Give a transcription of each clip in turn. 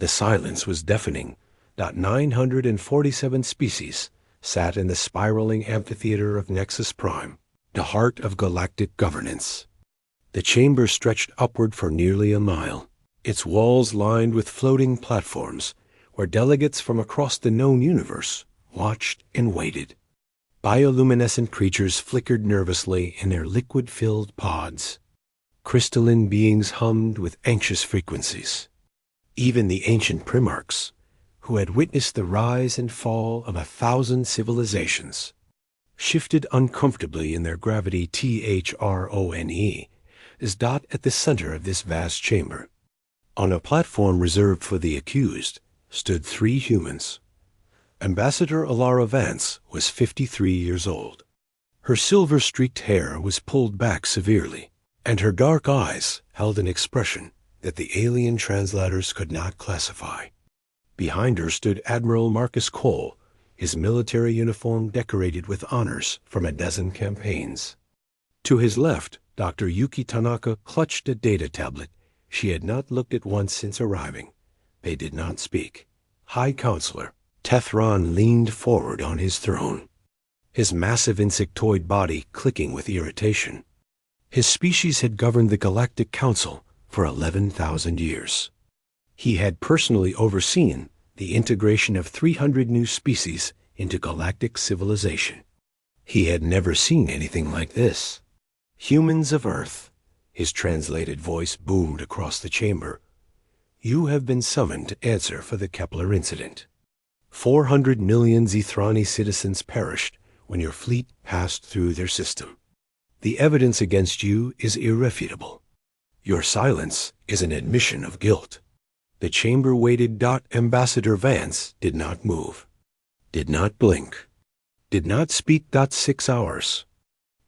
The silence was deafening. 947 species sat in the spiraling amphitheater of Nexus Prime, the heart of galactic governance. The chamber stretched upward for nearly a mile, its walls lined with floating platforms where delegates from across the known universe watched and waited. Bioluminescent creatures flickered nervously in their liquid-filled pods. Crystalline beings hummed with anxious frequencies. Even the ancient Primarchs, who had witnessed the rise and fall of 1,000 civilizations, shifted uncomfortably in their gravity THRONE as dot at the center of this vast chamber. On a platform reserved for the accused stood 3 humans. Ambassador Alara Vance was 53 years old. Her silver-streaked hair was pulled back severely, and her dark eyes held an expression that the alien translators could not classify. Behind her stood Admiral Marcus Cole, his military uniform decorated with honors from a dozen campaigns. To his left, Dr. Yuki Tanaka clutched a data tablet she had not looked at once since arriving. They did not speak. High Counselor Tethron leaned forward on his throne, his massive insectoid body clicking with irritation. His species had governed the Galactic Council for 11,000 years. He had personally overseen the integration of 300 new species into galactic civilization. He had never seen anything like this. Humans of Earth, his translated voice boomed across the chamber. You have been summoned to answer for the Kepler incident. 400 million Zethrani citizens perished when your fleet passed through their system. The evidence against you is irrefutable. Your silence is an admission of guilt. The chamber waited. Ambassador Vance did not move, did not blink, did not speak. 6 hours.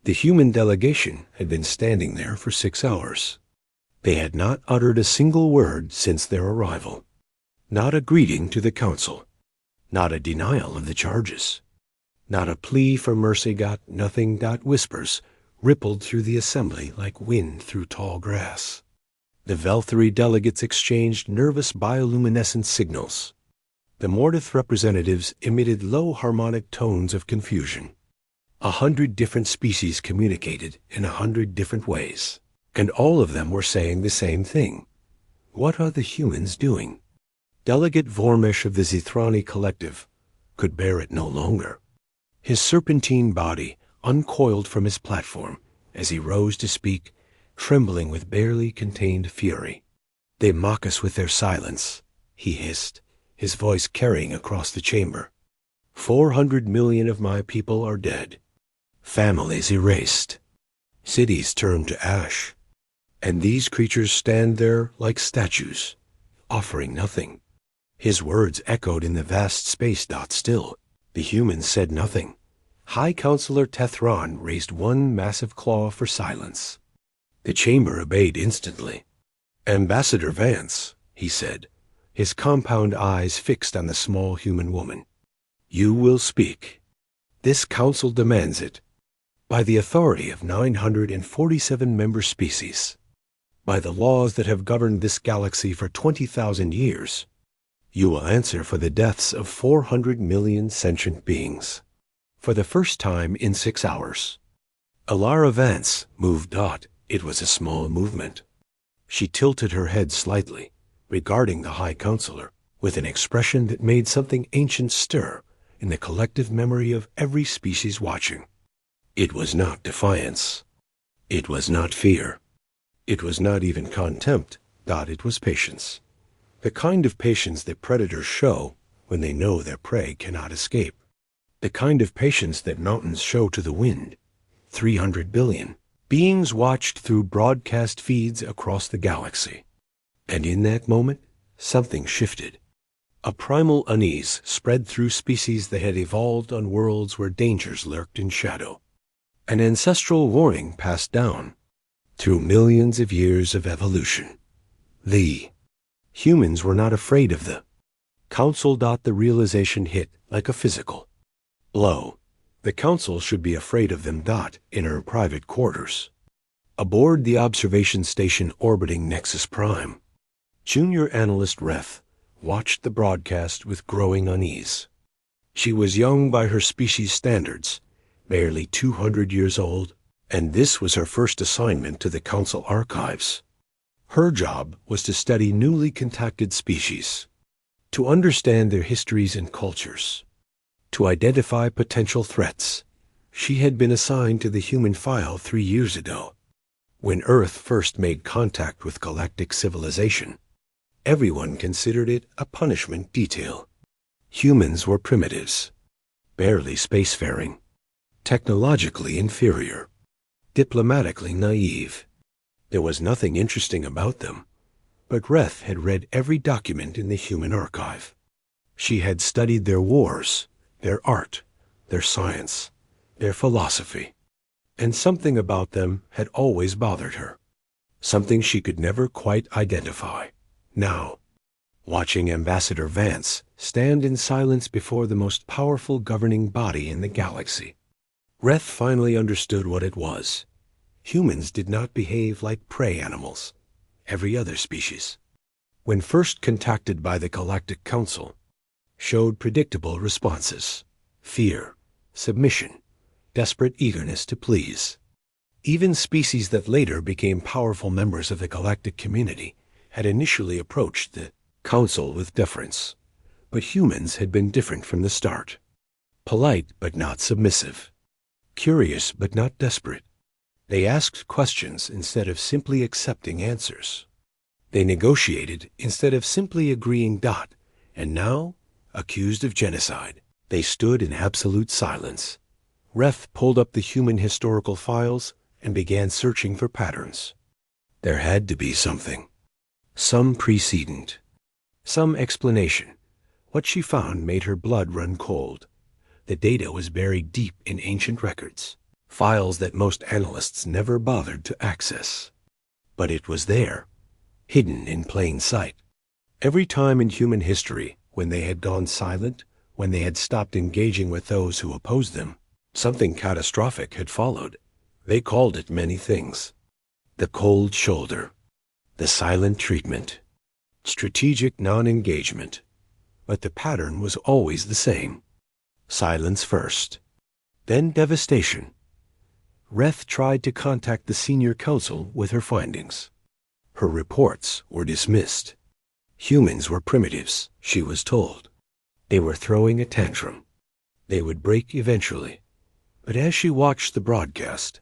The human delegation had been standing there for 6 hours. They had not uttered a single word since their arrival. Not a greeting to the council. Not a denial of the charges. Not a plea for mercy. Nothing. Whispers rippled through the assembly like wind through tall grass. The Velthari delegates exchanged nervous bioluminescent signals. The Mortith representatives emitted low harmonic tones of confusion. 100 different species communicated in 100 different ways, and all of them were saying the same thing. What are the humans doing? Delegate Vormesh of the Zethrani Collective could bear it no longer. His serpentine body uncoiled from his platform as he rose to speak, trembling with barely contained fury. They mock us with their silence, he hissed, his voice carrying across the chamber. 400 million of my people are dead. Families erased. Cities turned to ash. And these creatures stand there like statues, offering nothing. His words echoed in the vast space. Still, the humans said nothing. High Counselor Tethron raised one massive claw for silence. The chamber obeyed instantly. Ambassador Vance, he said, his compound eyes fixed on the small human woman. You will speak. This council demands it. By the authority of 947 member species. By the laws that have governed this galaxy for 20,000 years. You will answer for the deaths of 400 million sentient beings. For the first time in 6 hours. Alara Vance moved. It was a small movement. She tilted her head slightly, regarding the High Counselor, with an expression that made something ancient stir in the collective memory of every species watching. It was not defiance. It was not fear. It was not even contempt. It was patience. The kind of patience that predators show when they know their prey cannot escape. The kind of patience that mountains show to the wind. 300 billion beings watched through broadcast feeds across the galaxy. And in that moment, something shifted. A primal unease spread through species that had evolved on worlds where dangers lurked in shadow. An ancestral warning passed down through millions of years of evolution. The humans were not afraid of the council. The realization hit like a physical blow. The council should be afraid of them. In her private quarters. Aboard the observation station orbiting Nexus Prime, Junior Analyst Reth watched the broadcast with growing unease. She was young by her species standards, barely 200 years old, and this was her first assignment to the Council archives. Her job was to study newly contacted species, to understand their histories and cultures, to identify potential threats. She had been assigned to the human file 3 years ago, when Earth first made contact with galactic civilization. Everyone considered it a punishment detail. Humans were primitives, barely spacefaring, technologically inferior, diplomatically naive. There was nothing interesting about them, but Reth had read every document in the human archive. She had studied their wars, their art, their science, their philosophy, and something about them had always bothered her, something she could never quite identify. Now, watching Ambassador Vance stand in silence before the most powerful governing body in the galaxy, Reth finally understood what it was. Humans did not behave like prey animals, every other species, when first contacted by the Galactic Council, showed predictable responses: fear, submission, desperate eagerness to please. Even species that later became powerful members of the galactic community had initially approached the Council with deference, but humans had been different from the start. Polite but not submissive, curious but not desperate. They asked questions instead of simply accepting answers. They negotiated instead of simply agreeing. And now, accused of genocide, they stood in absolute silence. Reth pulled up the human historical files and began searching for patterns. There had to be something. Some precedent. Some explanation. What she found made her blood run cold. The data was buried deep in ancient records, files that most analysts never bothered to access. But it was there, hidden in plain sight. Every time in human history, when they had gone silent, when they had stopped engaging with those who opposed them, something catastrophic had followed. They called it many things: the cold shoulder, the silent treatment, strategic non-engagement. But the pattern was always the same. Silence first, then devastation. Reth tried to contact the senior council with her findings. Her reports were dismissed. Humans were primitives, she was told. They were throwing a tantrum. They would break eventually. But as she watched the broadcast,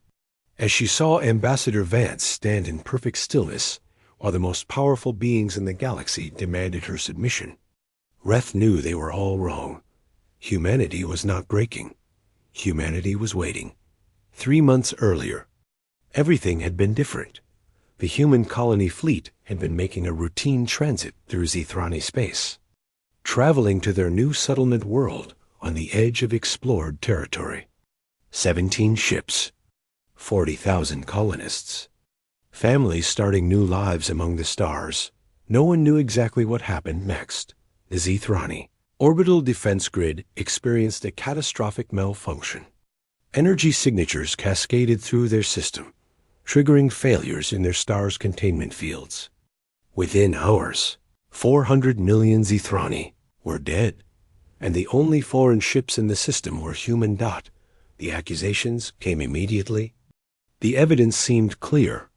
as she saw Ambassador Vance stand in perfect stillness while the most powerful beings in the galaxy demanded her submission, Reth knew they were all wrong. Humanity was not breaking. Humanity was waiting. 3 months earlier, everything had been different. The human colony fleet had been making a routine transit through Zithrani space, traveling to their new settlement world on the edge of explored territory. 17 ships, 40,000 colonists, families starting new lives among the stars. No one knew exactly what happened next. The Zithrani orbital defense grid experienced a catastrophic malfunction. Energy signatures cascaded through their system, triggering failures in their star's containment fields. Within hours, 400 million Zithrani were dead, and the only foreign ships in the system were human. The accusations came immediately. The evidence seemed clear.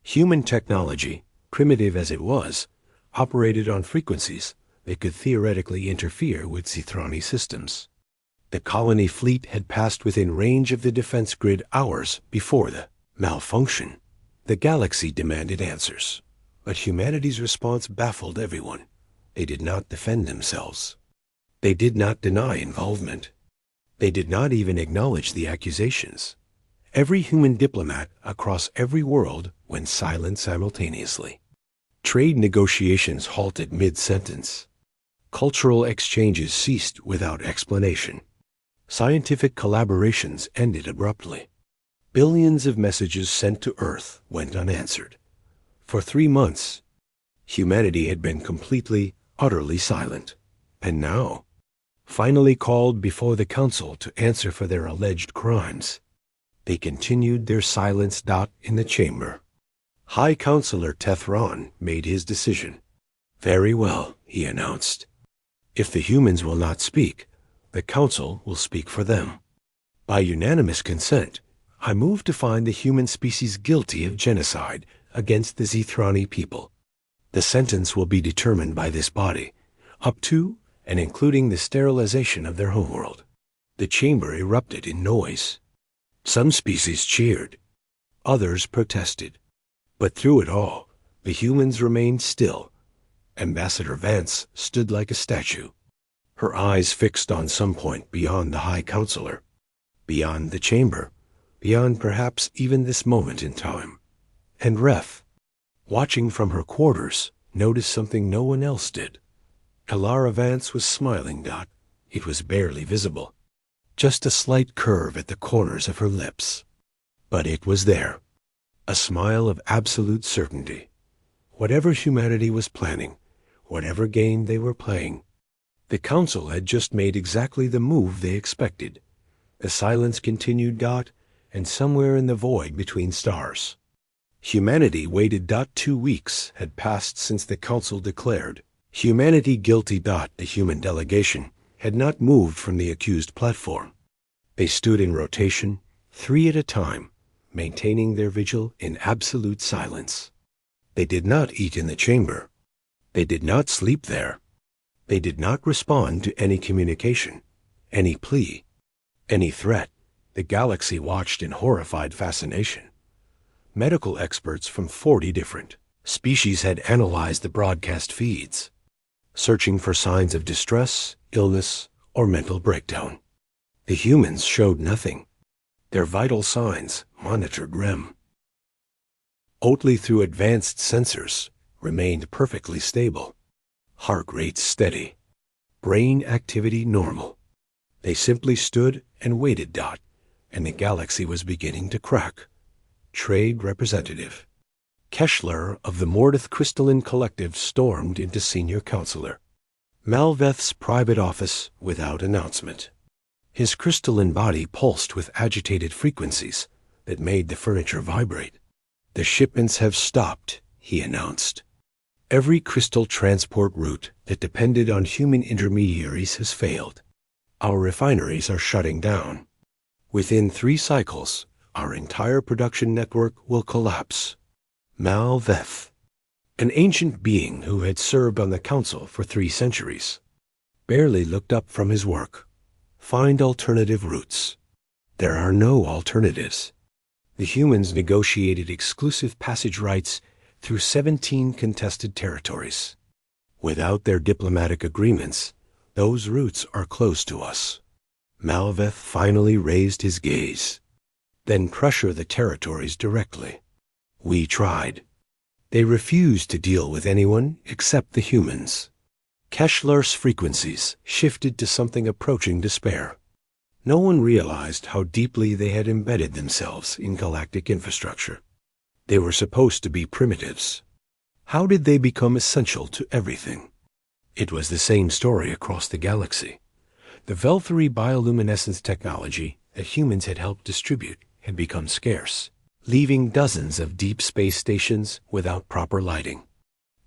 Human technology, primitive as it was, operated on frequencies that could theoretically interfere with Zithrani systems. The colony fleet had passed within range of the defense grid hours before the malfunction. The galaxy demanded answers, but humanity's response baffled everyone. They did not defend themselves. They did not deny involvement. They did not even acknowledge the accusations. Every human diplomat across every world went silent simultaneously. Trade negotiations halted mid-sentence. Cultural exchanges ceased without explanation. Scientific collaborations ended abruptly. Billions of messages sent to Earth went unanswered. For 3 months, humanity had been completely, utterly silent. And now, finally called before the Council to answer for their alleged crimes, they continued their silence. In the chamber, High Counselor Tethron made his decision. Very well, he announced. If the humans will not speak, the Council will speak for them. By unanimous consent, I move to find the human species guilty of genocide against the Zethrani people. The sentence will be determined by this body, up to and including the sterilization of their homeworld. The chamber erupted in noise. Some species cheered. Others protested. But through it all, the humans remained still. Ambassador Vance stood like a statue, her eyes fixed on some point beyond the High Counselor, beyond the chamber, beyond perhaps even this moment in time. And Ref, watching from her quarters, noticed something no one else did. Kalara Vance was smiling. It was barely visible. Just a slight curve at the corners of her lips. But it was there. A smile of absolute certainty. Whatever humanity was planning, whatever game they were playing, the Council had just made exactly the move they expected. The silence continued. And somewhere in the void between stars, humanity waited. 2 weeks had passed since the Council declared humanity guilty. The human delegation had not moved from the accused platform. They stood in rotation, 3 at a time, maintaining their vigil in absolute silence. They did not eat in the chamber. They did not sleep there. They did not respond to any communication, any plea, any threat. The galaxy watched in horrified fascination. Medical experts from 40 different species had analyzed the broadcast feeds, searching for signs of distress, illness, or mental breakdown. The humans showed nothing. Their vital signs, monitored REM, only through advanced sensors, remained perfectly stable. Heart rate steady. Brain activity normal. They simply stood and waited. And the galaxy was beginning to crack. Trade representative Keshler of the Mordith Crystalline Collective stormed into Senior Counselor Malveth's private office without announcement. His crystalline body pulsed with agitated frequencies that made the furniture vibrate. "The shipments have stopped," he announced. "Every crystal transport route that depended on human intermediaries has failed. Our refineries are shutting down. Within 3 cycles, our entire production network will collapse." Malveth, an ancient being who had served on the Council for 3 centuries, barely looked up from his work. "Find alternative routes." There are no alternatives. The humans negotiated exclusive passage rights through 17 contested territories. Without their diplomatic agreements, those routes are closed to us. Malveth finally raised his gaze. "Then pressure the territories directly." We tried. They refused to deal with anyone except the humans. Keshler's frequencies shifted to something approaching despair. No one realized how deeply they had embedded themselves in galactic infrastructure. They were supposed to be primitives. How did they become essential to everything? It was the same story across the galaxy. The Velthari bioluminescence technology that humans had helped distribute had become scarce, leaving dozens of deep space stations without proper lighting.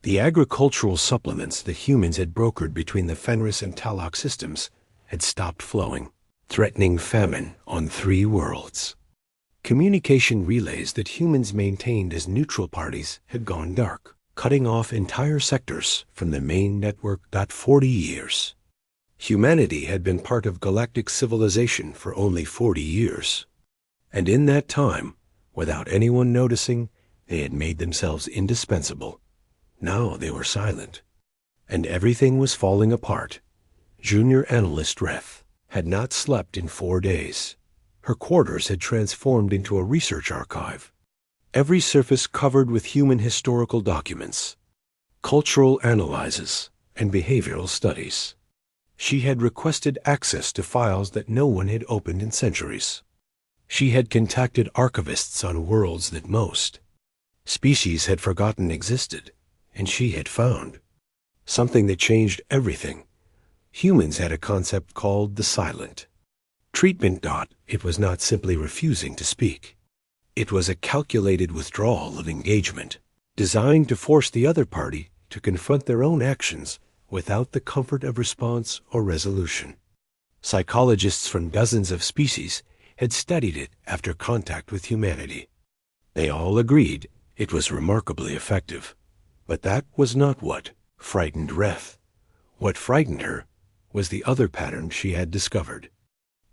The agricultural supplements the humans had brokered between the Fenris and Talok systems had stopped flowing, threatening famine on 3 worlds. Communication relays that humans maintained as neutral parties had gone dark, cutting off entire sectors from the main network. 40 years. Humanity had been part of galactic civilization for only 40 years. And in that time, without anyone noticing, they had made themselves indispensable. Now they were silent. And everything was falling apart. Junior Analyst Reth had not slept in 4 days. Her quarters had transformed into a research archive. Every surface covered with human historical documents, cultural analyses, and behavioral studies. She had requested access to files that no one had opened in centuries. She had contacted archivists on worlds that most species had forgotten existed, and she had found something that changed everything. Humans had a concept called the silent treatment. It was not simply refusing to speak. It was a calculated withdrawal of engagement, designed to force the other party to confront their own actions without the comfort of response or resolution. Psychologists from dozens of species had studied it after contact with humanity. They all agreed it was remarkably effective. But that was not what frightened Reth. What frightened her was the other pattern she had discovered,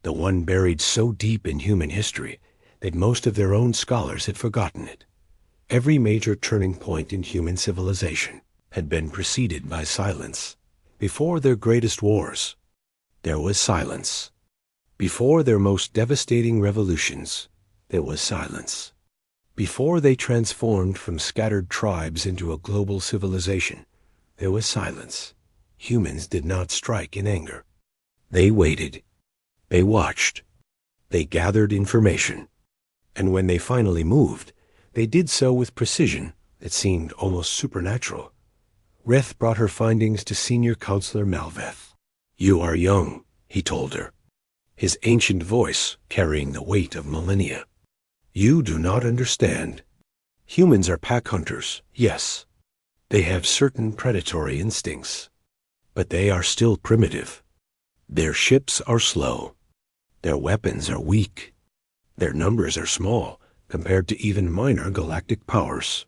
the one buried so deep in human history that most of their own scholars had forgotten it. Every major turning point in human civilization had been preceded by silence. Before their greatest wars, there was silence. Before their most devastating revolutions, there was silence. Before they transformed from scattered tribes into a global civilization, there was silence. Humans did not strike in anger. They waited. They watched. They gathered information. And when they finally moved, they did so with precision that seemed almost supernatural. Reth brought her findings to Senior Counselor Malveth. "You are young," he told her, his ancient voice carrying the weight of millennia. "You do not understand. Humans are pack hunters, yes. They have certain predatory instincts. But they are still primitive. Their ships are slow. Their weapons are weak. Their numbers are small compared to even minor galactic powers.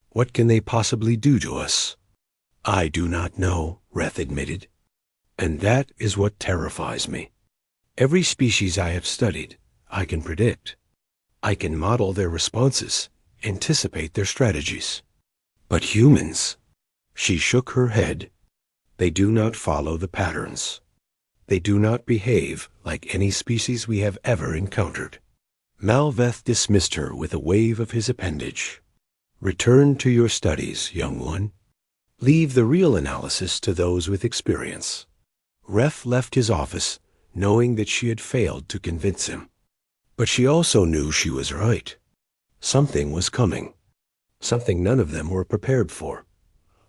What can they possibly do to us?" "I do not know," Reth admitted. "And that is what terrifies me. Every species I have studied, I can predict. I can model their responses, anticipate their strategies. But humans," she shook her head, "they do not follow the patterns. They do not behave like any species we have ever encountered." Malveth dismissed her with a wave of his appendage. "Return to your studies, young one. Leave the real analysis to those with experience." Reth left his office, knowing that she had failed to convince him. But she also knew she was right. Something was coming. Something none of them were prepared for.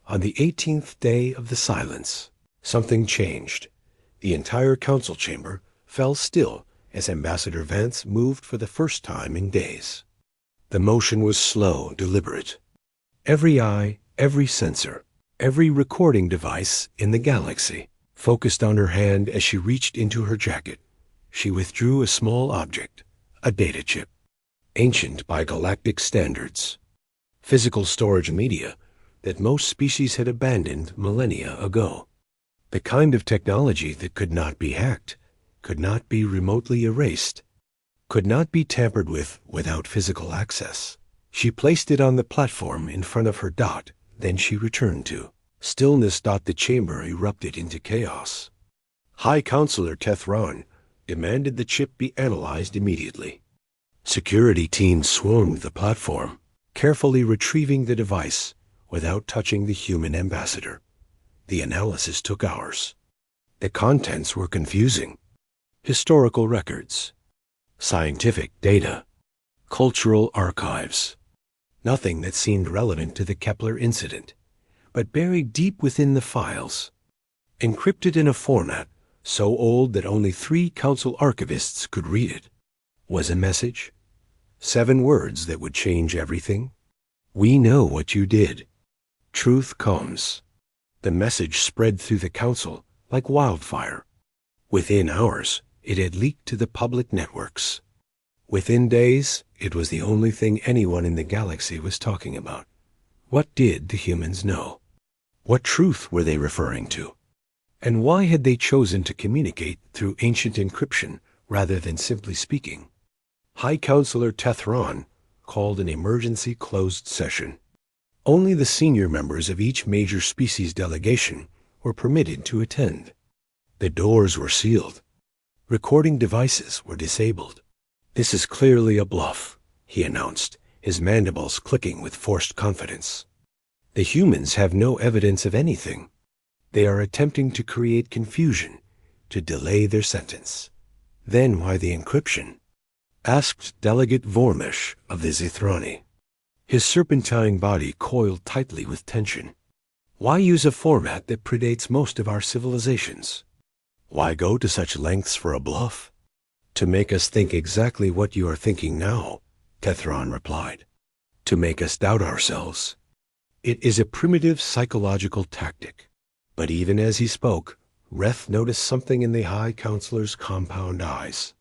On the 18th day of the silence, something changed. The entire council chamber fell still as Ambassador Vance moved for the first time in days. The motion was slow, deliberate. Every eye, every sensor, every recording device in the galaxy focused on her hand as she reached into her jacket. She withdrew a small object, a data chip, ancient by galactic standards, physical storage media that most species had abandoned millennia ago. The kind of technology that could not be hacked, could not be remotely erased, could not be tampered with without physical access. She placed it on the platform in front of her dot, then she returned to. Stillness. The chamber erupted into chaos. High Counselor Tethron demanded the chip be analyzed immediately. Security teams swarmed the platform, carefully retrieving the device without touching the human ambassador. The analysis took hours. The contents were confusing. Historical records, scientific data, cultural archives. Nothing that seemed relevant to the Kepler incident, but buried deep within the files, encrypted in a format so old that only 3 council archivists could read it, was a message. 7 words that would change everything. "We know what you did. Truth comes." The message spread through the council like wildfire. Within hours, it had leaked to the public networks. Within days, it was the only thing anyone in the galaxy was talking about. What did the humans know? What truth were they referring to? And why had they chosen to communicate through ancient encryption rather than simply speaking? High Counselor Tethron called an emergency closed session. Only the senior members of each major species delegation were permitted to attend. The doors were sealed. Recording devices were disabled. "This is clearly a bluff," he announced, his mandibles clicking with forced confidence. "The humans have no evidence of anything. They are attempting to create confusion, to delay their sentence." "Then why the encryption?" asked Delegate Vormesh of the Zithrani. His serpentine body coiled tightly with tension. "Why use a format that predates most of our civilizations? Why go to such lengths for a bluff?" "To make us think exactly what you are thinking now," Tethron replied. "To make us doubt ourselves. It is a primitive psychological tactic. But even as he spoke, Reth noticed something in the High Counselor's compound eyes.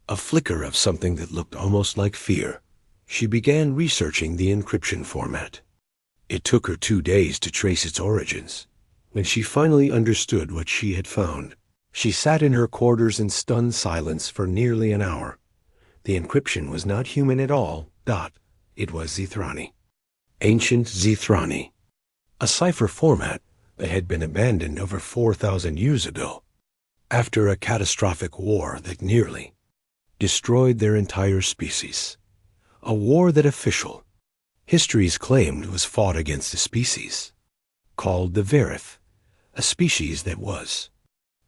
A flicker of something that looked almost like fear. She began researching the encryption format. It took her 2 days to trace its origins. When she finally understood what she had found, she sat in her quarters in stunned silence for nearly an hour. The encryption was not human at all. It was Zithrani. Ancient Zithrani. A cipher format that had been abandoned over 4,000 years ago, after a catastrophic war that nearly destroyed their entire species. A war that official histories claimed was fought against a species called the Verith, a species that was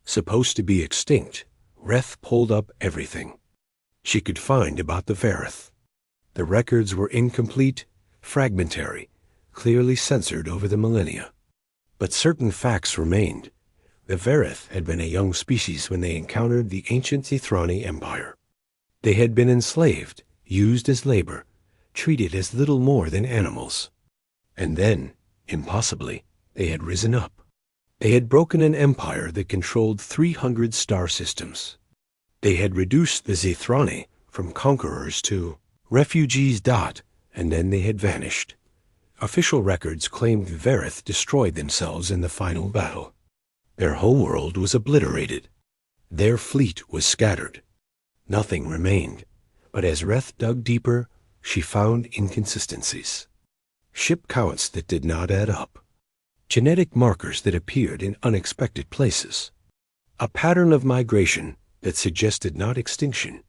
supposed to be extinct. Reth pulled up everything she could find about the Verith. The records were incomplete, fragmentary, clearly censored over the millennia. But certain facts remained. The Verith had been a young species when they encountered the ancient Zithrani Empire. They had been enslaved, used as labor, treated as little more than animals. And then, impossibly, they had risen up. They had broken an empire that controlled 300 star systems. They had reduced the Zithrani from conquerors to refugees. And then they had vanished. Official records claimed the Verith destroyed themselves in the final battle. Their homeworld was obliterated. Their fleet was scattered. Nothing remained. But as Reth dug deeper, she found inconsistencies. Ship counts that did not add up. Genetic markers that appeared in unexpected places. A pattern of migration that suggested not extinction,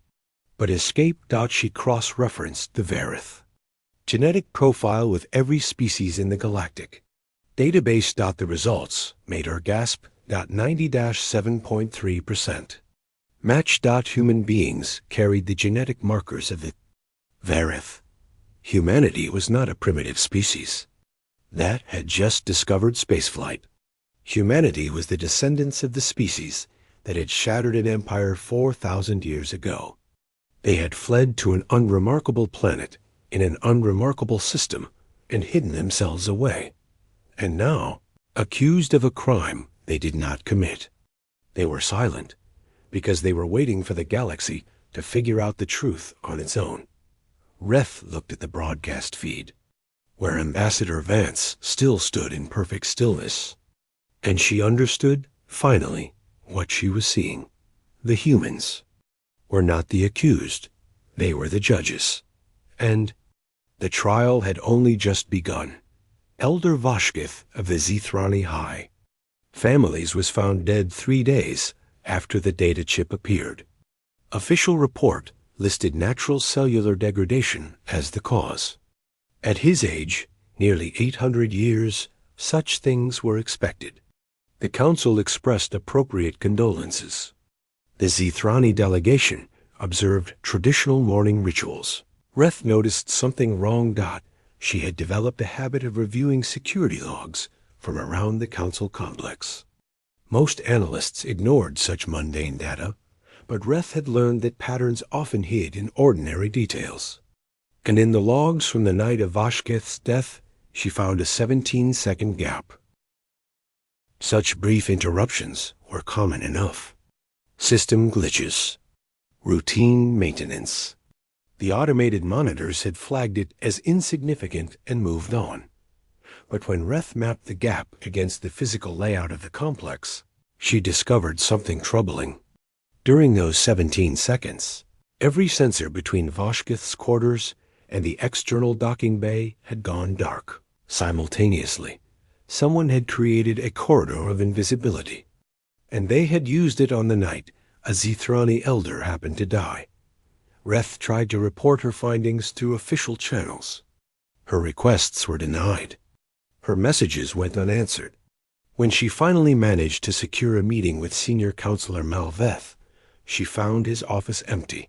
but escape. She cross-referenced the Verith genetic profile with every species in the galactic database. The results made her gasp. 90-7.3% match. Human beings carried the genetic markers of the Verith. Humanity was not a primitive species that had just discovered spaceflight. Humanity was the descendants of the species that had shattered an empire 4,000 years ago. They had fled to an unremarkable planet in an unremarkable system and hidden themselves away. And now, accused of a crime they did not commit, they were silent because they were waiting for the galaxy to figure out the truth on its own. Reth looked at the broadcast feed, where Ambassador Vance still stood in perfect stillness, and she understood, finally, what she was seeing. The humans were not the accused, they were the judges. And the trial had only just begun. Elder Vashkith of the Zithrani High Families was found dead 3 days after the data chip appeared. Official report listed natural cellular degradation as the cause. At his age, nearly 800 years, such things were expected. The council expressed appropriate condolences. The Zithrani delegation observed traditional mourning rituals. Reth noticed something wrong. She had developed a habit of reviewing security logs from around the council complex. Most analysts ignored such mundane data, but Reth had learned that patterns often hid in ordinary details. And in the logs from the night of Vashkith's death, she found a 17-second gap. Such brief interruptions were common enough. System glitches. Routine maintenance. The automated monitors had flagged it as insignificant and moved on. But when Reth mapped the gap against the physical layout of the complex, she discovered something troubling. During those 17 seconds, every sensor between Vashkith's quarters and the external docking bay had gone dark. Simultaneously, someone had created a corridor of invisibility, and they had used it on the night a Zithrani elder happened to die. Reth tried to report her findings through official channels. Her requests were denied. Her messages went unanswered. When she finally managed to secure a meeting with Senior Counselor Malveth, she found his office empty.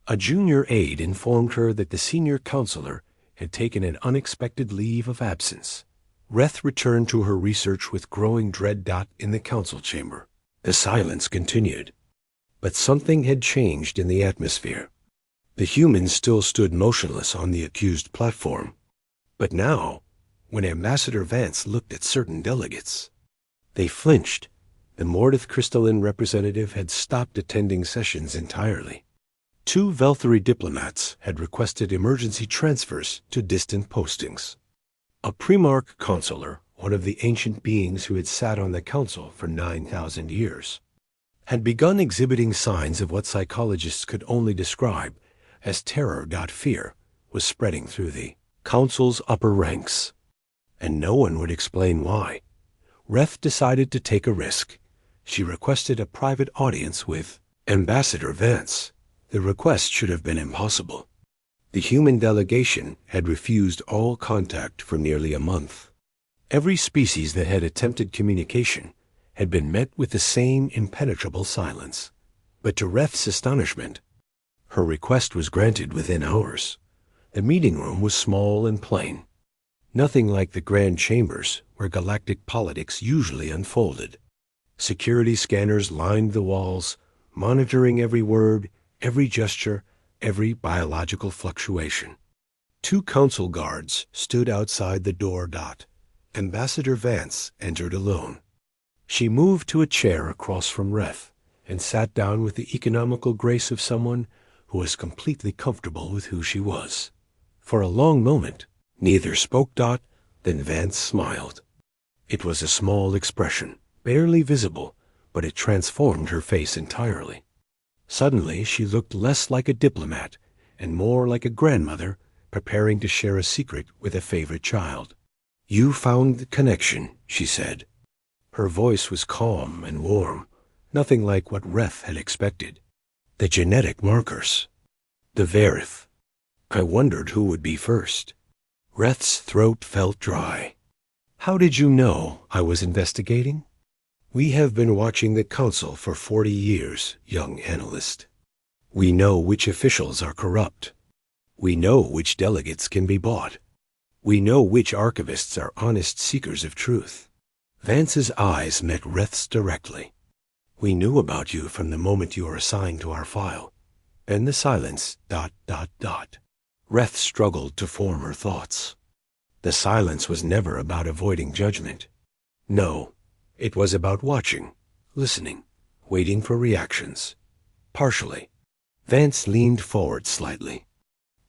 A junior aide informed her that the Senior Counselor had taken an unexpected leave of absence. Reth returned to her research with growing dread. In the council chamber, the silence continued. But something had changed in the atmosphere. The humans still stood motionless on the accused platform. But now, when Ambassador Vance looked at certain delegates, They flinched. The Mordath crystalline representative had stopped attending sessions entirely. 2 Velthari diplomats had requested emergency transfers to distant postings. A Primarch consular, one of the ancient beings who had sat on the council for 9,000 years, had begun exhibiting signs of what psychologists could only describe as terror-fear was spreading through the council's upper ranks. And no one would explain why. Reth decided to take a risk. She requested a private audience with Ambassador Vance. The request should have been impossible. The human delegation had refused all contact for nearly a month. Every species that had attempted communication had been met with the same impenetrable silence. But to Reth's astonishment, her request was granted within hours. The meeting room was small and plain, nothing like the grand chambers where galactic politics usually unfolded. Security scanners lined the walls, monitoring every word, every gesture, every biological fluctuation. 2 council guards stood outside the door. Ambassador Vance entered alone. She moved to a chair across from Reth and sat down with the economical grace of someone who was completely comfortable with who she was. For a long moment, neither spoke. Then Vance smiled. It was a small expression, barely visible, but it transformed her face entirely. Suddenly, she looked less like a diplomat and more like a grandmother preparing to share a secret with a favorite child. "You found the connection," she said. Her voice was calm and warm, nothing like what Reth had expected. "The genetic markers. The Verith. I wondered who would be first." Reth's throat felt dry. "How did you know I was investigating?" "We have been watching the Council for 40 years, young analyst. We know which officials are corrupt. We know which delegates can be bought. We know which archivists are honest seekers of truth." Vance's eyes met Reth's directly. "We knew about you from the moment you were assigned to our file." And the silence. Reth struggled to form her thoughts. The silence was never about avoiding judgment. No, it was about watching, listening, waiting for reactions. Partially. Vance leaned forward slightly.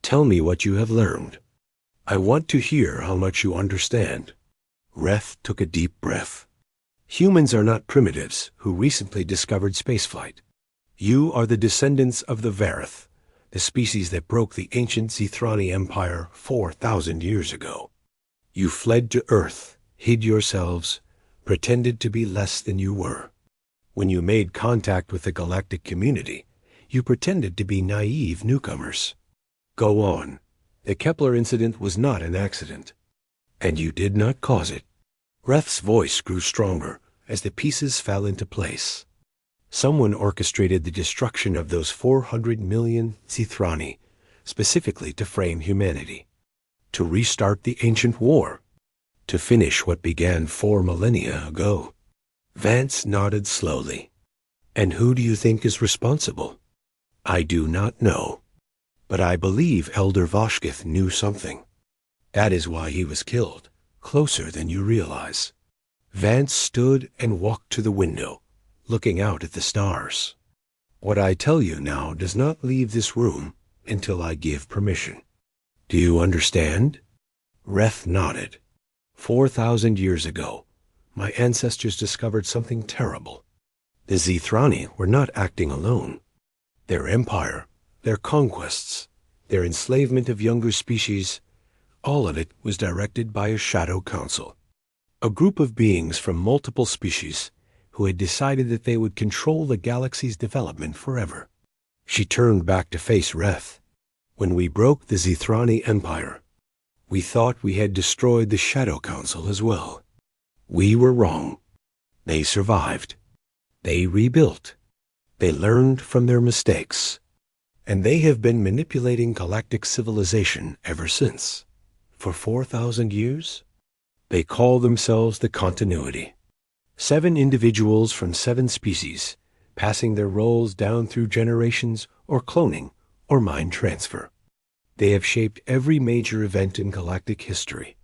"Tell me what you have learned. I want to hear how much you understand." Reth took a deep breath. "Humans are not primitives who recently discovered spaceflight. You are the descendants of the Verith, the species that broke the ancient Zithrani Empire 4,000 years ago. You fled to Earth, hid yourselves, pretended to be less than you were. When you made contact with the galactic community, you pretended to be naive newcomers. Go on. The Kepler incident was not an accident. And you did not cause it." Reth's voice grew stronger as the pieces fell into place. Someone orchestrated the destruction of those 400 million Zithrani, specifically to frame humanity, to restart the ancient war, to finish what began 4 millennia ago. Vance nodded slowly. "And who do you think is responsible?" "I do not know. But I believe Elder Voshkith knew something. That is why he was killed, closer than you realize." Vance stood and walked to the window, looking out at the stars. "What I tell you now does not leave this room until I give permission. Do you understand?" Reth nodded. 4,000 years ago, my ancestors discovered something terrible. The Zithrani were not acting alone. Their empire, their conquests, their enslavement of younger species, all of it was directed by a shadow council. A group of beings from multiple species who had decided that they would control the galaxy's development forever. She turned back to face Reth. "When we broke the Zithrani Empire, we thought we had destroyed the Shadow Council as well. We were wrong. They survived. They rebuilt. They learned from their mistakes. And they have been manipulating galactic civilization ever since. For 4,000 years? They call themselves the Continuity. 7 individuals from 7 species, passing their roles down through generations or cloning or mind transfer. They have shaped every major event in galactic history.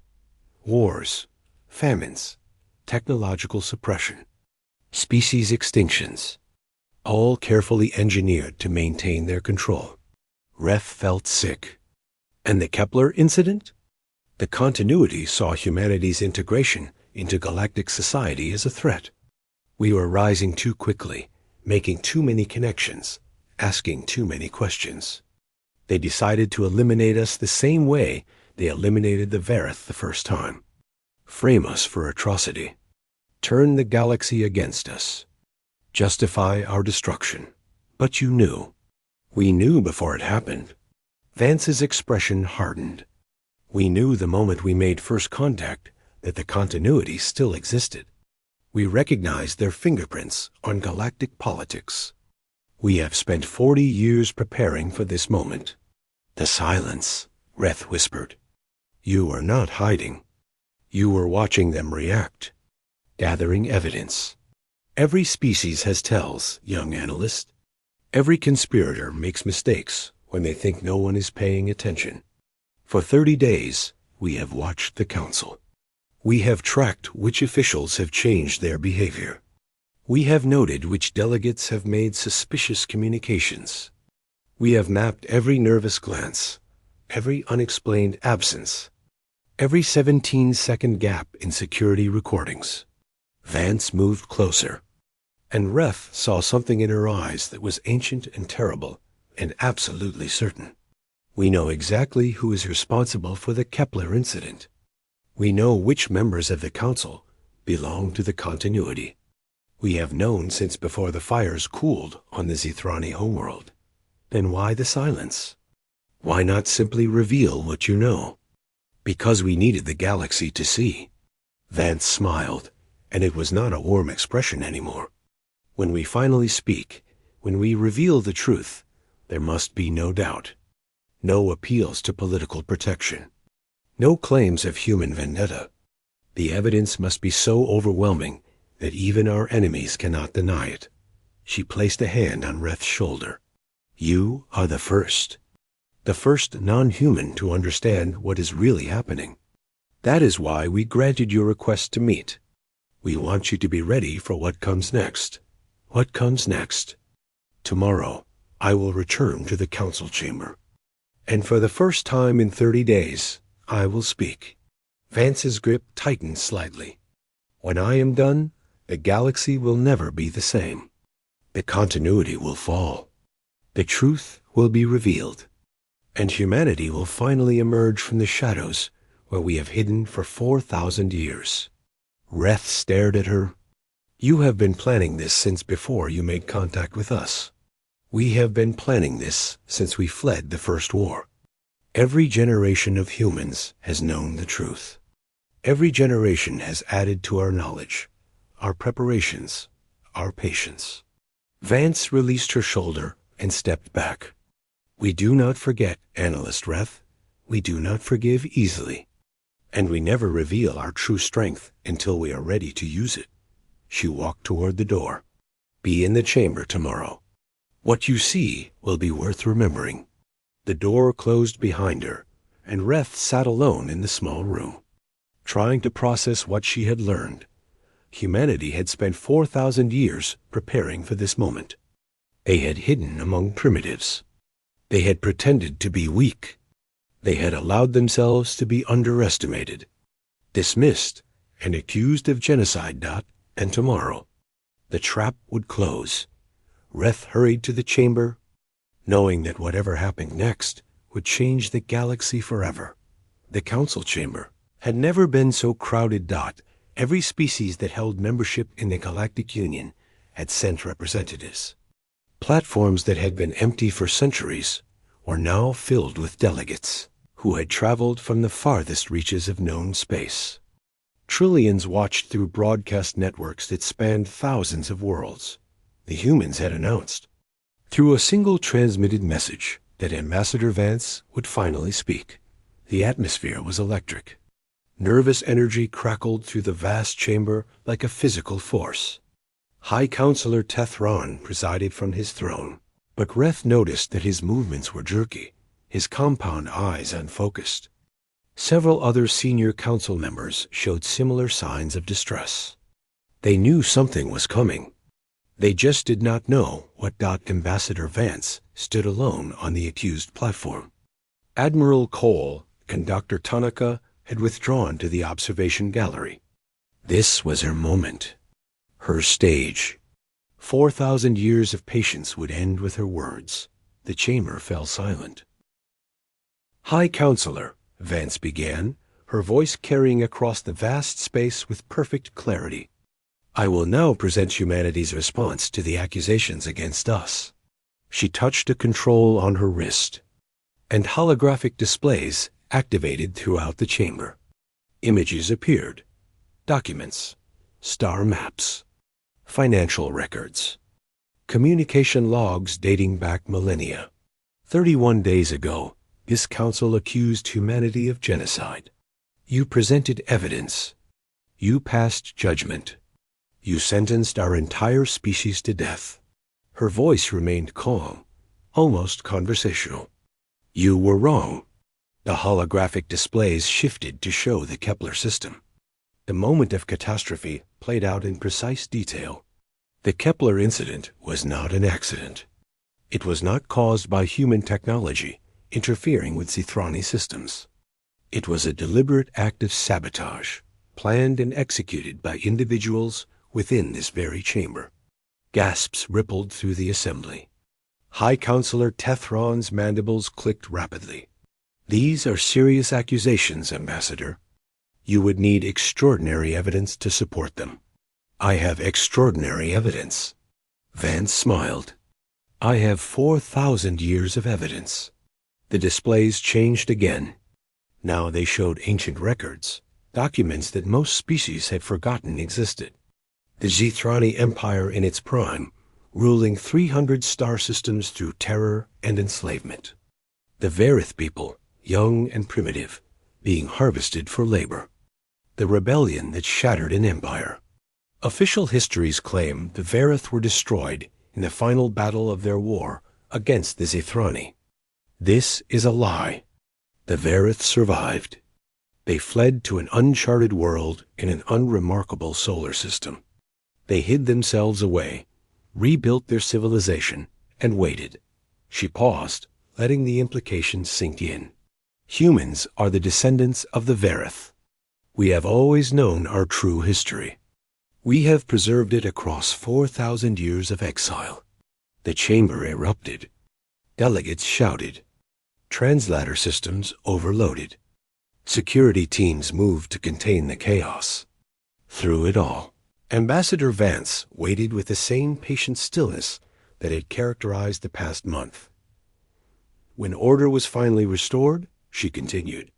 Wars, famines, technological suppression, species extinctions, all carefully engineered to maintain their control. Reth felt sick. And the Kepler incident? The continuity saw humanity's integration into galactic society as a threat. We were rising too quickly, making too many connections, asking too many questions. They decided to eliminate us the same way they eliminated the Vareth the first time. Frame us for atrocity. Turn the galaxy against us. Justify our destruction. But you knew. We knew before it happened. Vance's expression hardened. We knew the moment we made first contact that the continuity still existed. We recognized their fingerprints on galactic politics. We have spent 40 years preparing for this moment. The silence, Reth whispered. You are not hiding. You were watching them react, gathering evidence. Every species has tells, young analyst. Every conspirator makes mistakes when they think no one is paying attention. For 30 days, we have watched the council. We have tracked which officials have changed their behavior. We have noted which delegates have made suspicious communications. We have mapped every nervous glance, every unexplained absence, every 17-second gap in security recordings. Vance moved closer, and Reth saw something in her eyes that was ancient and terrible and absolutely certain. We know exactly who is responsible for the Kepler incident. We know which members of the council belong to the continuity. We have known since before the fires cooled on the Zithrani homeworld. Then why the silence? Why not simply reveal what you know? Because we needed the galaxy to see. Vance smiled, and it was not a warm expression anymore. When we finally speak, when we reveal the truth, there must be no doubt. No appeals to political protection. No claims of human vendetta. The evidence must be so overwhelming that even our enemies cannot deny it. She placed a hand on Reth's shoulder. You are the first non-human to understand what is really happening. That is why we granted your request to meet. We want you to be ready for what comes next. What comes next? Tomorrow, I will return to the council chamber. And for the first time in 30 days, I will speak. Vance's grip tightened slightly. When I am done, the galaxy will never be the same. The continuity will fall. The truth will be revealed. And humanity will finally emerge from the shadows where we have hidden for 4,000 years. Reth stared at her. You have been planning this since before you made contact with us. We have been planning this since we fled the First War. Every generation of humans has known the truth. Every generation has added to our knowledge, our preparations, our patience. Vance released her shoulder and stepped back. We do not forget, Analyst Reth. We do not forgive easily. And we never reveal our true strength until we are ready to use it. She walked toward the door. Be in the chamber tomorrow. What you see will be worth remembering. The door closed behind her, and Reth sat alone in the small room, trying to process what she had learned. Humanity had spent 4,000 years preparing for this moment. They had hidden among primitives. They had pretended to be weak. They had allowed themselves to be underestimated, dismissed, and accused of genocide. And tomorrow, the trap would close. Reth hurried to the chamber, knowing that whatever happened next would change the galaxy forever. The council chamber had never been so crowded. Every species that held membership in the Galactic Union had sent representatives. Platforms that had been empty for centuries were now filled with delegates who had traveled from the farthest reaches of known space. Trillions watched through broadcast networks that spanned thousands of worlds. The humans had announced, through a single transmitted message, that Ambassador Vance would finally speak. The atmosphere was electric. Nervous energy crackled through the vast chamber like a physical force. High Counselor Tethron presided from his throne, but Reth noticed that his movements were jerky, his compound eyes unfocused. Several other senior council members showed similar signs of distress. They knew something was coming. They just did not know what. Ambassador Vance stood alone on the accused platform. Admiral Cole and Dr. Tanaka had withdrawn to the observation gallery. This was her moment, her stage. 4,000 years of patience would end with her words. The chamber fell silent. "High Counselor," Vance began, her voice carrying across the vast space with perfect clarity. "I will now present humanity's response to the accusations against us." She touched a control on her wrist, and holographic displays activated throughout the chamber. Images appeared. Documents, star maps, financial records, communication logs dating back millennia. 31 days ago, this council accused humanity of genocide. You presented evidence. You passed judgment. You sentenced our entire species to death. Her voice remained calm, almost conversational. You were wrong. The holographic displays shifted to show the Kepler system. The moment of catastrophe played out in precise detail. The Kepler incident was not an accident. It was not caused by human technology interfering with Zithrani systems. It was a deliberate act of sabotage, planned and executed by individuals within this very chamber. Gasps rippled through the assembly. High Counselor Tethron's mandibles clicked rapidly. "These are serious accusations, Ambassador. You would need extraordinary evidence to support them." "I have extraordinary evidence." Vance smiled. "I have 4,000 years of evidence." The displays changed again. Now they showed ancient records, documents that most species had forgotten existed. The Zithrani Empire in its prime, ruling 300 star systems through terror and enslavement. The Verith people, young and primitive, being harvested for labor. The rebellion that shattered an empire. Official histories claim the Verith were destroyed in the final battle of their war against the Zithrani. This is a lie. The Verith survived. They fled to an uncharted world in an unremarkable solar system. They hid themselves away, rebuilt their civilization, and waited. She paused, letting the implications sink in. Humans are the descendants of the Verith. We have always known our true history. We have preserved it across 4,000 years of exile. The chamber erupted. Delegates shouted. Translator systems overloaded. Security teams moved to contain the chaos. Through it all, Ambassador Vance waited with the same patient stillness that had characterized the past month. When order was finally restored, she continued,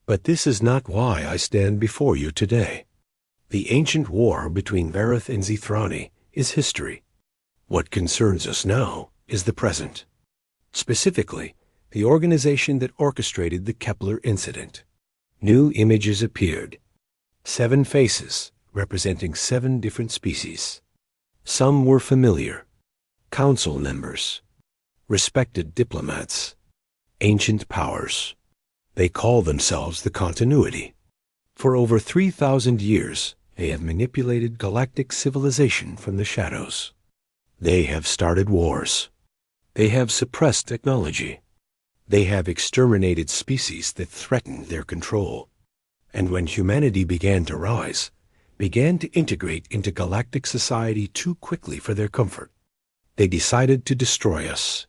"But this is not why I stand before you today. The ancient war between Verith and Zithrani is history. What concerns us now is the present. Specifically, the organization that orchestrated the Kepler incident. New images appeared. 7 faces representing 7 different species. Some were familiar. Council members. Respected diplomats. Ancient powers. They call themselves the Continuity. For over 3,000 years, they have manipulated galactic civilization from the shadows. They have started wars. They have suppressed technology. They have exterminated species that threatened their control. And when humanity began to rise, began to integrate into galactic society too quickly for their comfort, they decided to destroy us."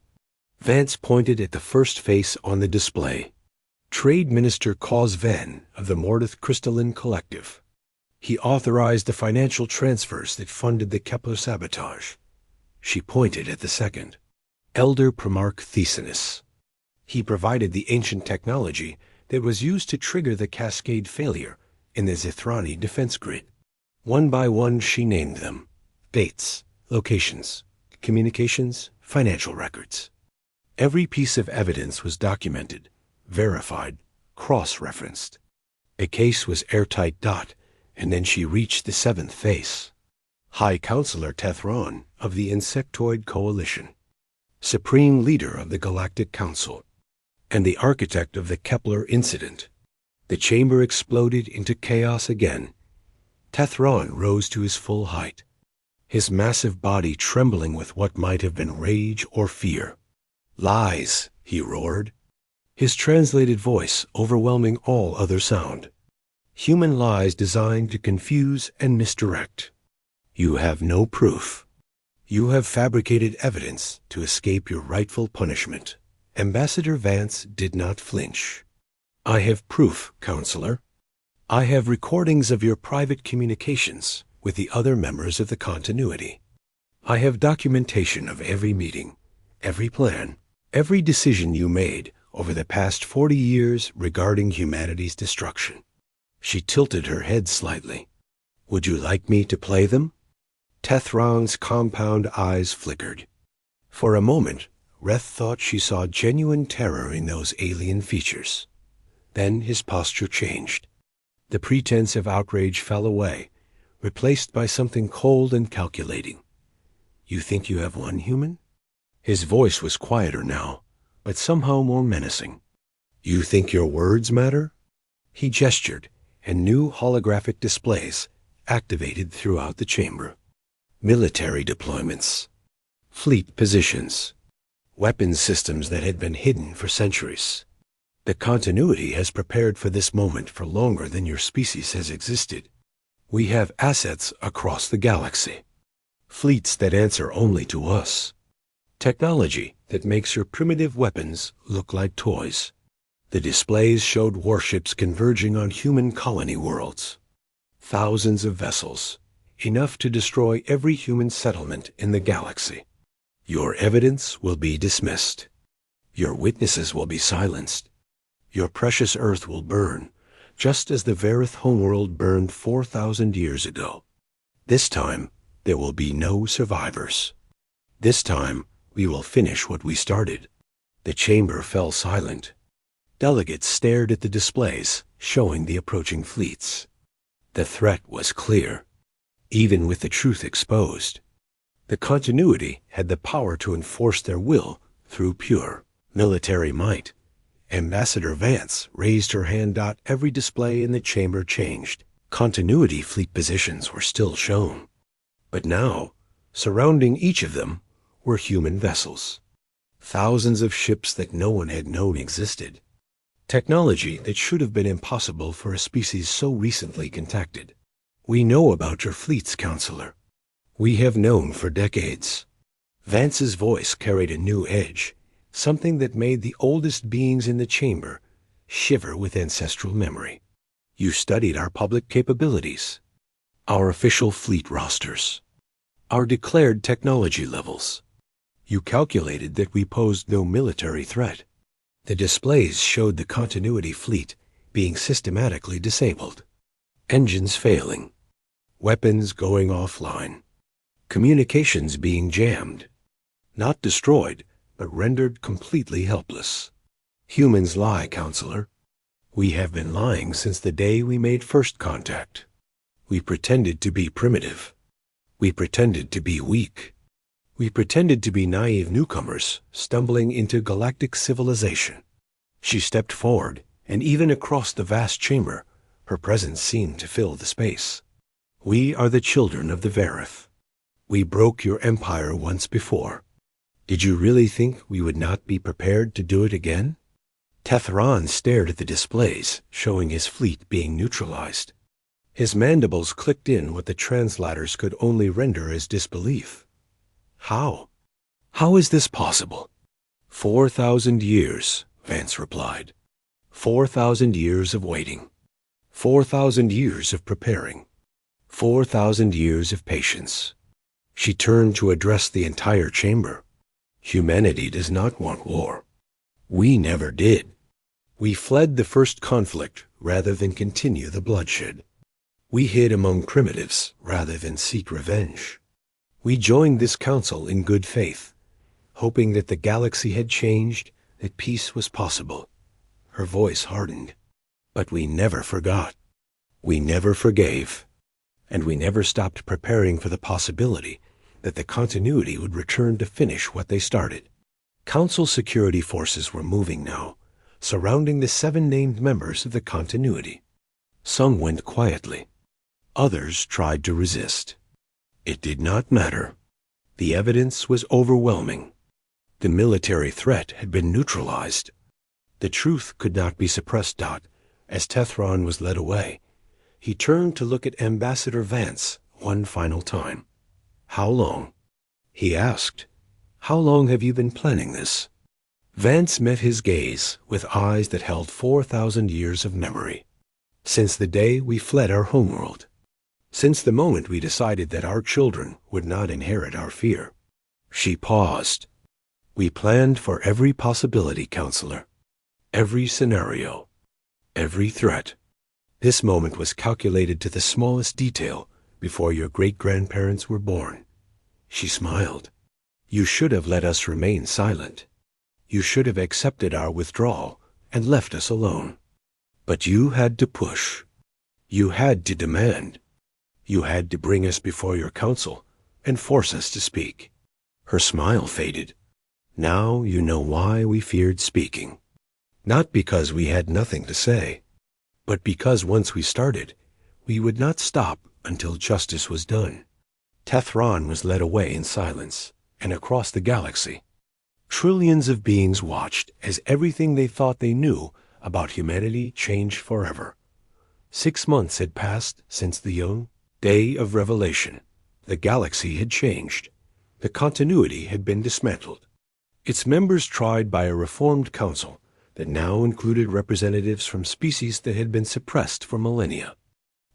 Vance pointed at the first face on the display. Trade Minister Cos Ven of the Mordith Crystalline Collective. He authorized the financial transfers that funded the Kepler sabotage. She pointed at the second. Elder Primarch Thesinus. He provided the ancient technology that was used to trigger the cascade failure in the Zithrani defense grid. One by one she named them. Dates, locations, communications, financial records. Every piece of evidence was documented, verified, cross-referenced. A case was airtight. And then she reached the 7th face. High Counselor Tethron of the Insectoid Coalition. Supreme Leader of the Galactic Council. And the architect of the Kepler incident. The chamber exploded into chaos again. Tethron rose to his full height, his massive body trembling with what might have been rage or fear. "Lies," he roared, his translated voice overwhelming all other sound. "Human lies designed to confuse and misdirect. You have no proof. You have fabricated evidence to escape your rightful punishment." Ambassador Vance did not flinch. "I have proof, Counselor. I have recordings of your private communications with the other members of the continuity. I have documentation of every meeting, every plan, every decision you made over the past 40 years regarding humanity's destruction." She tilted her head slightly. "Would you like me to play them?" Tethron's compound eyes flickered. For a moment, Reth thought she saw genuine terror in those alien features. Then his posture changed. The pretense of outrage fell away, replaced by something cold and calculating. "You think you have won, human?" His voice was quieter now, but somehow more menacing. "You think your words matter?" He gestured, and new holographic displays activated throughout the chamber. Military deployments, fleet positions, weapons systems that had been hidden for centuries. The continuity has prepared for this moment for longer than your species has existed. We have assets across the galaxy, fleets that answer only to us, technology that makes your primitive weapons look like toys. The displays showed warships converging on human colony worlds. Thousands of vessels, enough to destroy every human settlement in the galaxy. Your evidence will be dismissed. Your witnesses will be silenced. Your precious Earth will burn, just as the Varith homeworld burned 4,000 years ago. This time, there will be no survivors. This time, we will finish what we started." The chamber fell silent. Delegates stared at the displays, showing the approaching fleets. The threat was clear, even with the truth exposed. The continuity had the power to enforce their will through pure military might. Ambassador Vance raised her hand. Every display in the chamber changed. Continuity fleet positions were still shown. But now, surrounding each of them, were human vessels. Thousands of ships that no one had known existed. Technology that should have been impossible for a species so recently contacted. "We know about your fleets, Counselor. We have known for decades." Vance's voice carried a new edge, something that made the oldest beings in the chamber shiver with ancestral memory. "You studied our public capabilities, our official fleet rosters, our declared technology levels. You calculated that we posed no military threat." The displays showed the continuity fleet being systematically disabled, engines failing, weapons going offline, communications being jammed, not destroyed, but rendered completely helpless. "Humans lie, Counselor. We have been lying since the day we made first contact. We pretended to be primitive. We pretended to be weak. We pretended to be naive newcomers stumbling into galactic civilization." She stepped forward, and even across the vast chamber, her presence seemed to fill the space. "We are the children of the Varith. We broke your empire once before. Did you really think we would not be prepared to do it again?" Tethron stared at the displays, showing his fleet being neutralized. His mandibles clicked in what the translators could only render as disbelief. "How? How is this possible?" 4,000 years, Vance replied. 4,000 years of waiting. 4,000 years of preparing. 4,000 years of patience. She turned to address the entire chamber. "Humanity does not want war. We never did. We fled the first conflict rather than continue the bloodshed. We hid among primitives rather than seek revenge. We joined this council in good faith, hoping that the galaxy had changed, that peace was possible." Her voice hardened. "But we never forgot. We never forgave. And we never stopped preparing for the possibility that the continuity would return to finish what they started." Council security forces were moving now, surrounding the 7 named members of the continuity. Some went quietly. Others tried to resist. It did not matter. The evidence was overwhelming. The military threat had been neutralized. The truth could not be suppressed. As Tethron was led away, he turned to look at Ambassador Vance one final time. "How long?" he asked. "How long have you been planning this?" Vance met his gaze with eyes that held 4,000 years of memory. "Since the day we fled our homeworld. Since the moment we decided that our children would not inherit our fear." She paused. "We planned for every possibility, counselor. Every scenario. Every threat. This moment was calculated to the smallest detail before your great-grandparents were born." She smiled. "You should have let us remain silent. You should have accepted our withdrawal and left us alone. But you had to push. You had to demand. You had to bring us before your council and force us to speak." Her smile faded. "Now you know why we feared speaking. Not because we had nothing to say, but because once we started, we would not stop until justice was done." Tethron was led away in silence and across the galaxy. Trillions of beings watched as everything they thought they knew about humanity changed forever. 6 months had passed since the young day of revelation. The galaxy had changed. The continuity had been dismantled. Its members tried by a reformed council that now included representatives from species that had been suppressed for millennia.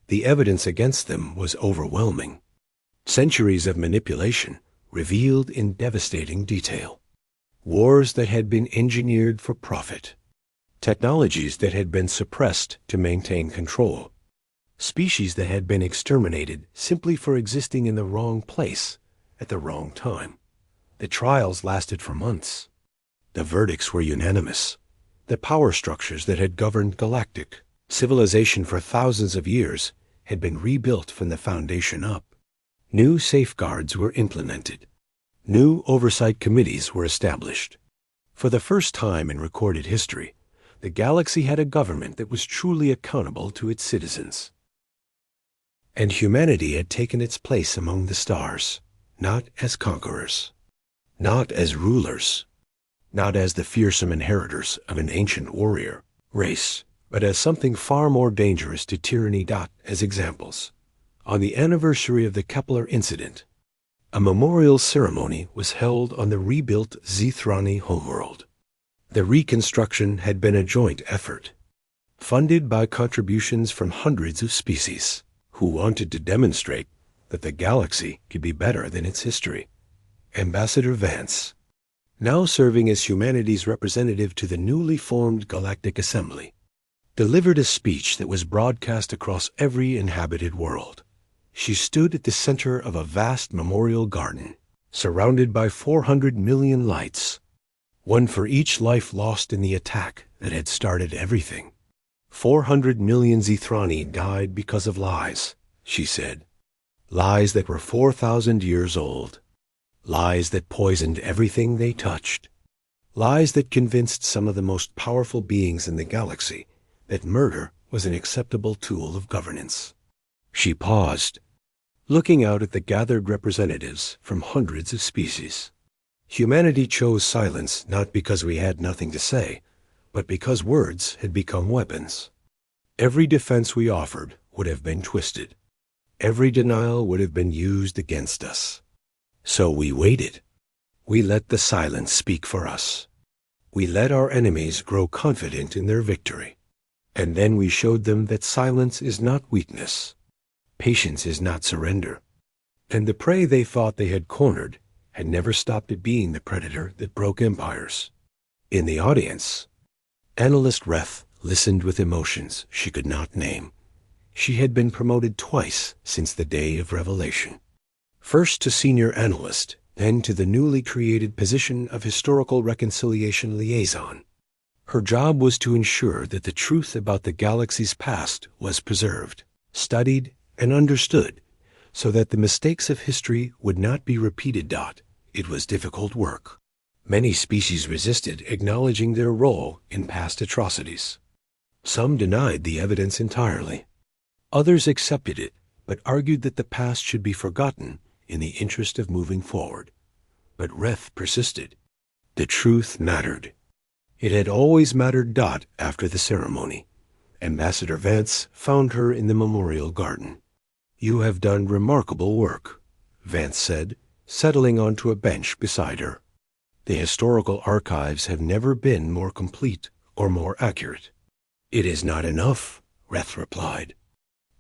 The evidence against them was overwhelming. Centuries of manipulation revealed in devastating detail. Wars that had been engineered for profit. Technologies that had been suppressed to maintain control. Species that had been exterminated simply for existing in the wrong place at the wrong time. The trials lasted for months. The verdicts were unanimous. The power structures that had governed galactic civilization for thousands of years had been rebuilt from the foundation up. New safeguards were implemented. New oversight committees were established. For the first time in recorded history, the galaxy had a government that was truly accountable to its citizens. And humanity had taken its place among the stars, not as conquerors, not as rulers, not as the fearsome inheritors of an ancient warrior race, but as something far more dangerous to tyranny. As examples, on the anniversary of the Kepler incident, a memorial ceremony was held on the rebuilt Zithrani homeworld. The reconstruction had been a joint effort, funded by contributions from hundreds of species who wanted to demonstrate that the galaxy could be better than its history. Ambassador Vance, now serving as humanity's representative to the newly formed Galactic Assembly, delivered a speech that was broadcast across every inhabited world. She stood at the center of a vast memorial garden, surrounded by 400 million lights, one for each life lost in the attack that had started everything. 400 million Zithrani died because of lies, she said. Lies that were 4,000 years old. Lies that poisoned everything they touched. Lies that convinced some of the most powerful beings in the galaxy that murder was an acceptable tool of governance. She paused, looking out at the gathered representatives from hundreds of species. Humanity chose silence not because we had nothing to say, but because words had become weapons. Every defense we offered would have been twisted. Every denial would have been used against us. So we waited. We let the silence speak for us. We let our enemies grow confident in their victory. And then we showed them that silence is not weakness. Patience is not surrender. And the prey they thought they had cornered had never stopped it being the predator that broke empires. In the audience, Analyst Reth listened with emotions she could not name. She had been promoted twice since the day of revelation. First to senior analyst, then to the newly created position of historical reconciliation liaison. Her job was to ensure that the truth about the galaxy's past was preserved, studied, and understood, so that the mistakes of history would not be repeated. It was difficult work. Many species resisted acknowledging their role in past atrocities. Some denied the evidence entirely. Others accepted it, but argued that the past should be forgotten in the interest of moving forward. But Reth persisted. The truth mattered. It had always mattered. After the ceremony, Ambassador Vance found her in the memorial garden. "You have done remarkable work," Vance said, settling onto a bench beside her. "The historical archives have never been more complete or more accurate." "It is not enough," Reth replied.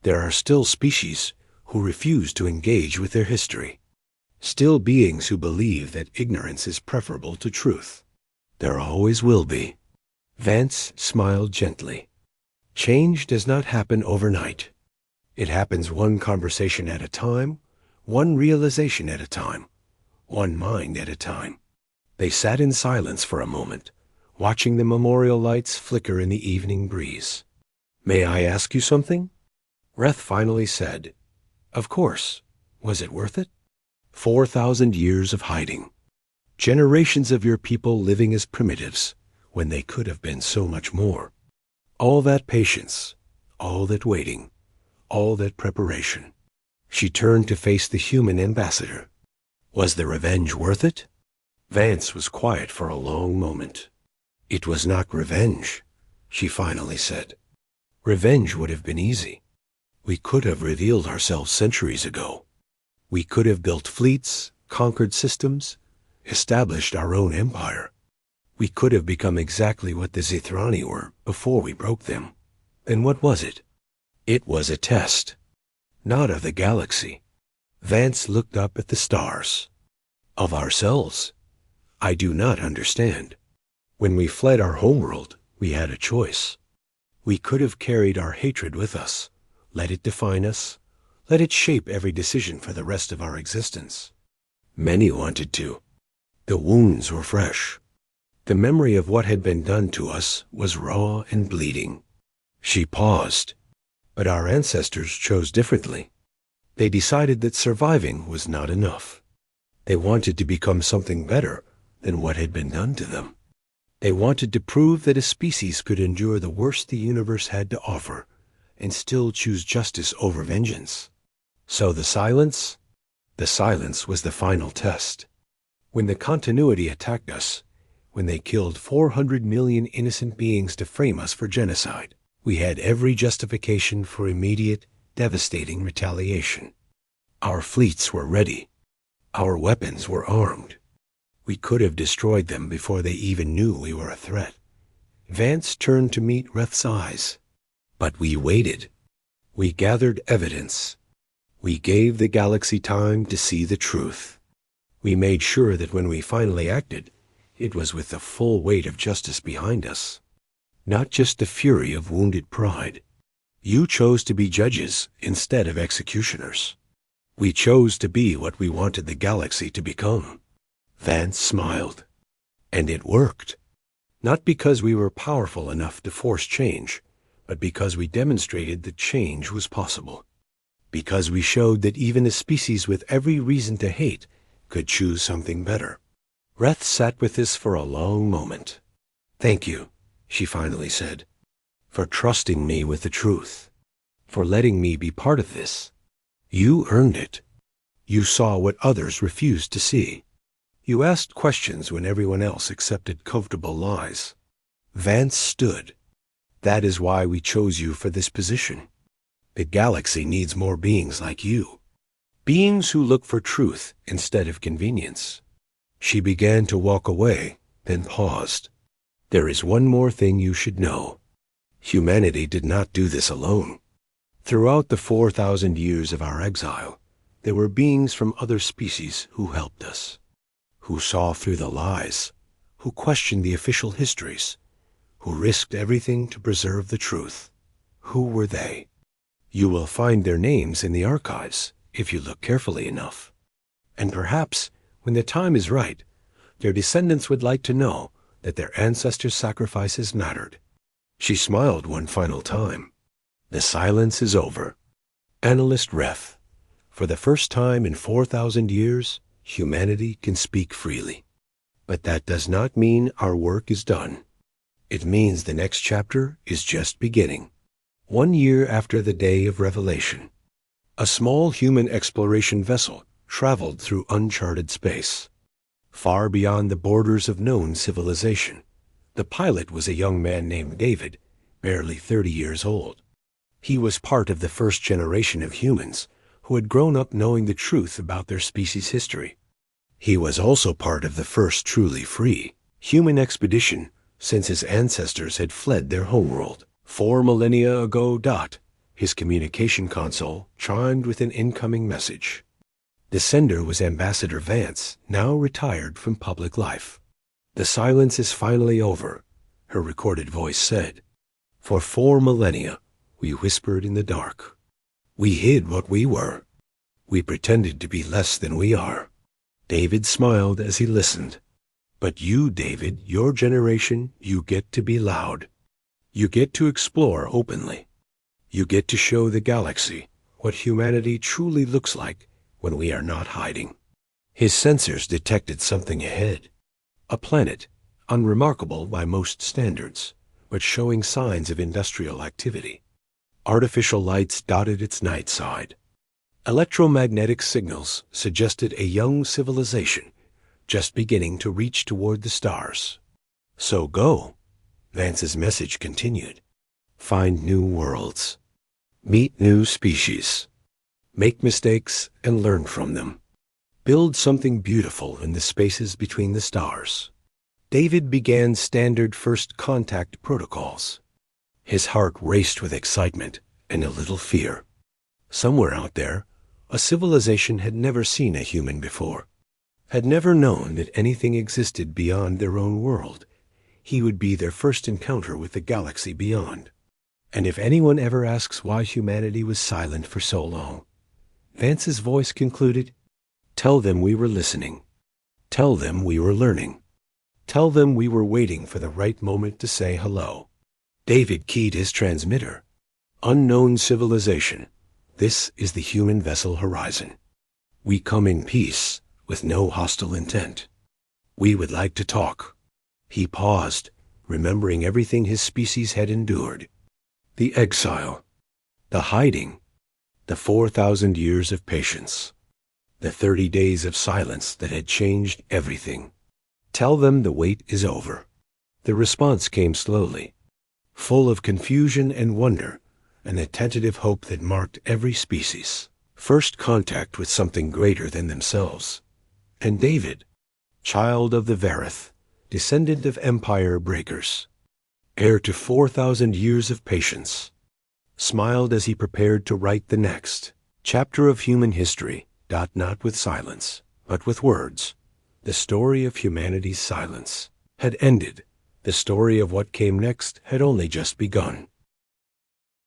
"There are still species who refuse to engage with their history. Still beings who believe that ignorance is preferable to truth. There always will be." Vance smiled gently. "Change does not happen overnight. It happens one conversation at a time, one realization at a time, one mind at a time." They sat in silence for a moment, watching the memorial lights flicker in the evening breeze. "May I ask you something?" Reth finally said. "Of course. Was it worth it? 4,000 years of hiding. Generations of your people living as primitives when they could have been so much more. All that patience, all that waiting, all that preparation." She turned to face the human ambassador. "Was the revenge worth it?" Vance was quiet for a long moment. "It was not revenge," she finally said. "Revenge would have been easy. We could have revealed ourselves centuries ago. We could have built fleets, conquered systems, established our own empire. We could have become exactly what the Zithrani were before we broke them. And what was it? It was a test. Not of the galaxy." Vance looked up at the stars. "Of ourselves. I do not understand. When we fled our homeworld, we had a choice. We could have carried our hatred with us, let it define us, let it shape every decision for the rest of our existence. Many wanted to. The wounds were fresh. The memory of what had been done to us was raw and bleeding." She paused. "But our ancestors chose differently. They decided that surviving was not enough. They wanted to become something better than what had been done to them. They wanted to prove that a species could endure the worst the universe had to offer and still choose justice over vengeance. So the silence? The silence was the final test. When the continuity attacked us, when they killed 400 million innocent beings to frame us for genocide, we had every justification for immediate, devastating retaliation. Our fleets were ready. Our weapons were armed. We could have destroyed them before they even knew we were a threat." Vance turned to meet Reth's eyes. "But we waited. We gathered evidence. We gave the galaxy time to see the truth. We made sure that when we finally acted, it was with the full weight of justice behind us, not just the fury of wounded pride. You chose to be judges instead of executioners. We chose to be what we wanted the galaxy to become." Vance smiled. "And it worked. Not because we were powerful enough to force change, but because we demonstrated that change was possible. Because we showed that even a species with every reason to hate could choose something better." Reth sat with this for a long moment. "Thank you," she finally said, "for trusting me with the truth, for letting me be part of this. You earned it. You saw what others refused to see. You asked questions when everyone else accepted comfortable lies." Vance stood. "That is why we chose you for this position. The galaxy needs more beings like you. Beings who look for truth instead of convenience." She began to walk away, then paused. "There is one more thing you should know. Humanity did not do this alone. Throughout the 4,000 years of our exile, there were beings from other species who helped us, who saw through the lies, who questioned the official histories, who risked everything to preserve the truth. Who were they? You will find their names in the archives if you look carefully enough. And perhaps, when the time is right, their descendants would like to know that their ancestors' sacrifices mattered." She smiled one final time. "The silence is over. Analyst Reth, for the first time in 4,000 years, humanity can speak freely. But that does not mean our work is done. It means the next chapter is just beginning. 1 year after the day of revelation, A small human exploration vessel traveled through uncharted space. Far beyond the borders of known civilization, the pilot was a young man named David, barely 30 years old. He was part of the first generation of humans who had grown up knowing the truth about their species' history. He was also part of the first truly free human expedition since his ancestors had fled their homeworld. 4 millennia ago. His communication console chimed with an incoming message. The sender was Ambassador Vance, now retired from public life. "The silence is finally over," her recorded voice said. "For 4 millennia, we whispered in the dark. We hid what we were. We pretended to be less than we are." David smiled as he listened. "But you, David, your generation, you get to be loud. You get to explore openly. You get to show the galaxy what humanity truly looks like when we are not hiding." His sensors detected something ahead. A planet, unremarkable by most standards, but showing signs of industrial activity. Artificial lights dotted its night side. Electromagnetic signals suggested a young civilization just beginning to reach toward the stars. "So go," Vance's message continued. "Find new worlds. Meet new species. Make mistakes and learn from them. Build something beautiful in the spaces between the stars." David began standard first contact protocols. His heart raced with excitement and a little fear. Somewhere out there, a civilization had never seen a human before, had never known that anything existed beyond their own world. He would be their first encounter with the galaxy beyond. And if anyone ever asks why humanity was silent for so long, Vance's voice concluded, "Tell them we were listening. Tell them we were learning. Tell them we were waiting for the right moment to say hello." David keyed his transmitter. "Unknown civilization. This is the human vessel Horizon. We come in peace, with no hostile intent. We would like to talk." He paused, remembering everything his species had endured. The exile, the hiding, the 4,000 years of patience, the 30 days of silence that had changed everything. "Tell them the wait is over." The response came slowly, full of confusion and wonder, and a tentative hope that marked every species. First contact with something greater than themselves. And David, child of the Vareth, descendant of empire breakers, heir to 4,000 years of patience, smiled as he prepared to write the next chapter of human history, not with silence, but with words. The story of humanity's silence had ended. The story of what came next had only just begun.